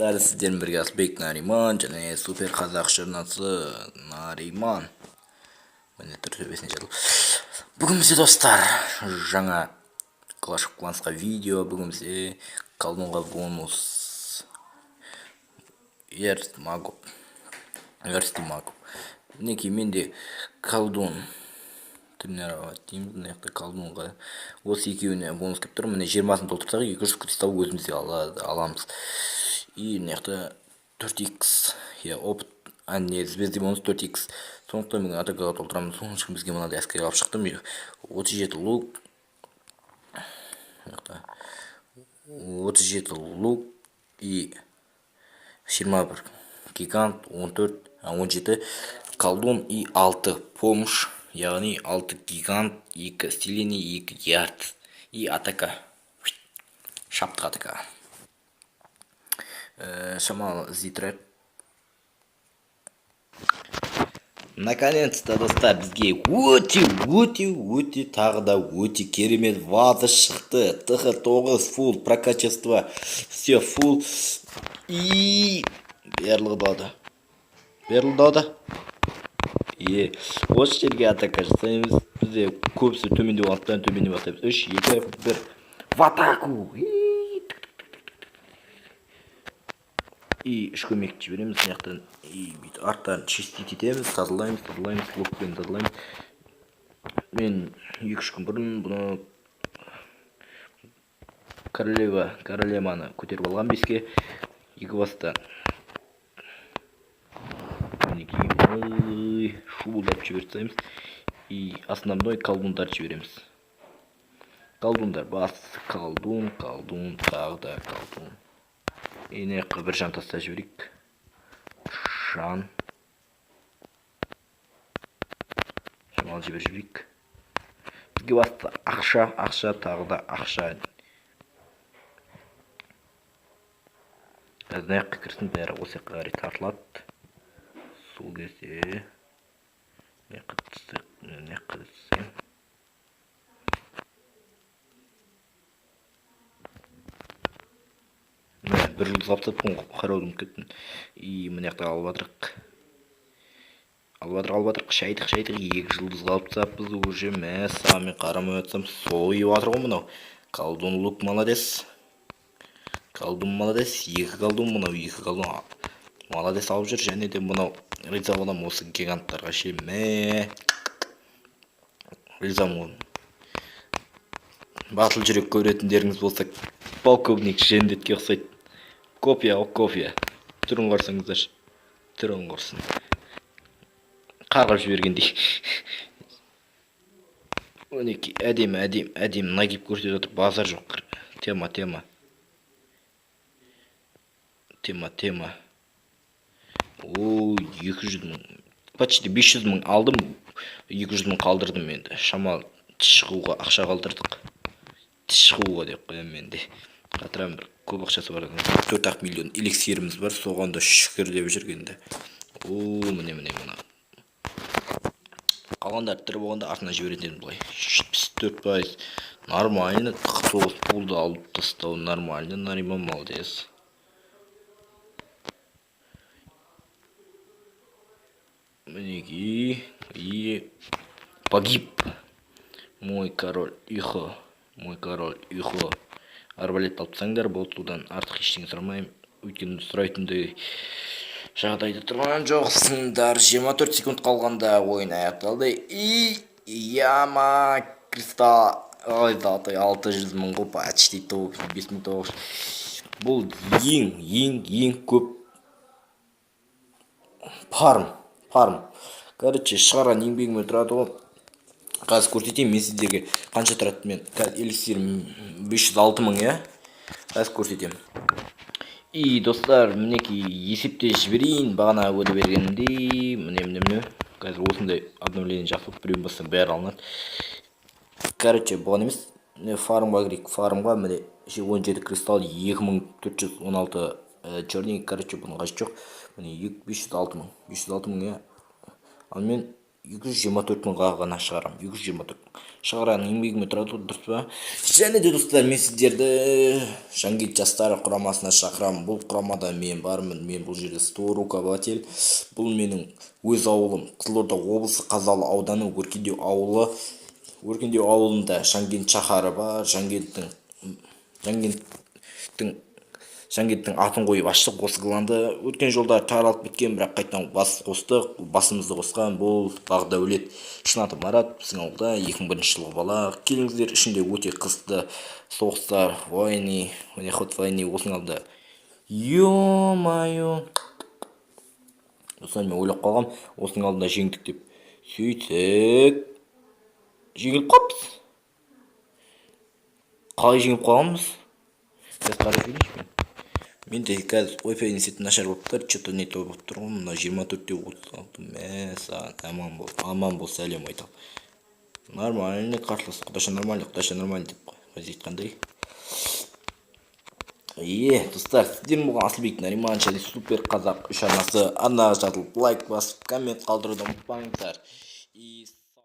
достар, сіздермен бірге Асылбек Нариман және супер қазақ журнасы Нариман. Міне тұр төбесіне жазылып. Бүгін бізде достар жаңа Clash of Clans'қа видео. Бүгін бізде колдунға бонус. Ерст магу. Мінекей менде колдун тренировать дейміз. Мына жақта колдунға осы екеуіне бонус келіп тұр. Міне 20-сын толтырсақ 200 кристалл өзімізге аламыз. И мына жақта 4x опыт бізде бонус 4x. Сондықтан мен атакаға толтырамын. Соның үшін бізге мынандай әскер алып шықтым. 37 лук. 37 лук и 21 гигант, 17 колдун и 6 помощь, яғни 6 гигант, 2 исцеление, 2 ярд и атака. Шаптық атака. Шамал зитрек. Наконец-то, достар, бізге өте тағы да өте керемет ваза шықты. ТХ9 фул прокачество, все фул. И берлі дауды. Осы жерге атака жасаймыз. Бізде көбісі төмендеп алыптан төмендеп атаймыз. 3, 2, 1. В атаку! И үш көмек жібереміз. Мынаяқтан арттан чистить етеміз, тазалаймыз, лукпен тазалаймыз. Мен 2-3 күн бұрын бұны королеваны көтеріп алған 5-ке 2 баста. Мінекей шубылдап жіберсеміз. И основной колдундар жібереміз. Колдундар бас, колдун, тағы да колдун. Ене бір жан таста жіберейік. Жан. Шамал жіберейік. Бізге басты ақша, тағы да ақша. Қазір аяққа кірсін, бәрі осы жаққа қарай тартылады. Сол кезде аяққа түссең. Бір жұлдыз қаптап қараудың кеттін. И мына жақта албатырық, шайдық, 2 жұлдыз қаптаппыз уже. Сами қарамай өтсем, сойып атыр ғой мынау. Колдун лук молодец. 2 колдун мынау, 2 колдун молодец алып жүр. Және де мынау риза болам осы гиганттарға ше. Ризамын. Батыл жүрек көретіндеріңіз болса, полковник жендетке ұқсайды. Кофе. Түрін қарсаңыздар. Түрін қарсын. Қарғап жібергендей. Өнеки әдем нагип көрсетіп отыр. Базар жоқ. Тема. О, 200 мың. Почти 500 мың алдым. 200 мың қалдырдым енді. Шамал шығуға ақша қалдырдық. Шығуға деп қоям енді. Қатырам бір көп ақшасы бар. 4 миллион эликсиріміз бар. Соғанда шүкір деп жүргенде. Міне. Қалғандар тірі болғанда артына жіберетін бұлай. 74%. Нормально. 9 пулды алып тастау. Нормально. Нариман молодец. Мінеки. И погиб. Мой король Ихо. Арбалет алыпсаңдар, болтудан артық ештеңе сұрамайым. Өйткені сұрайтындай жағдайда тұрған жоқсыңдар. 24 секунд қалғанда ойын аяқталды. И яма кристалл 600 мың ғой, почти 5900. Бұл ең көп парм. Короче, шығарған еңбегіме тұрады ғой. Қазір көрсетейін мен сіздерге қанша тұрады. Мен эликсирім 506 мың, қазір көрсетейін. И достар, мінеки есепте жіберейін. Бағана өді бергенде міне. Қазір осындай обновление жасып біреуін бассаң бәрі алынады. Короче, бұған емес. Фармға кірейік. Фармға міне 17 кристалл, 2416 черный. Короче, бұның қажет жоқ. Міне 506 мың. Ал мен 224 мыңға ғана шығарам. 224 мың. Шығараның еңбегіме тұрады, дұрыс па? Және де достар, мен сіздерді Шангит жастары құрамасына шақырамын. Бұл құрамада мен бармын. Мен бұл жерде руководитель. Бұл менің өз ауылым. Қызылорда облысы Қазалы ауданы Өркендеу ауылы. Өркендеу ауылында Шангит шаһары бар. Шангиттің атын қойып аштық осы қыланды. Өткен жолдар таралып кеткен, бірақ қайтадан бас қостық, басымызды қосқан. Бұл Бағдәулет, шын аты Марат, біздің ауылда 2001 жылғы бала. Келіңіздер, ішінде өте қызықты соғыстар, войны, ход войны осының алды. Ё-майо. Осыны мен ойлап қалғам, осының алдында жеңдік деп. Сөйтсек, жеңіліп қалыппыз. Қалай жеңіп қалғанбыз? Biraz қарап көрейінші. Менде қазір Wi-Fi сеті нашар болып тұр, что-то не то болып тұр ғой. Мына 24-те 36. Мә, аман бол, сәлем айтам. Нормально, қарсылас, құдаша нормально деп айтқандай. Достар, сіздердің болған Асылбек Нариман және Супер Қазақ үш арнасы арнаға жазылып, лайк басып, коммент қалдыруды ұмытпаңыздар.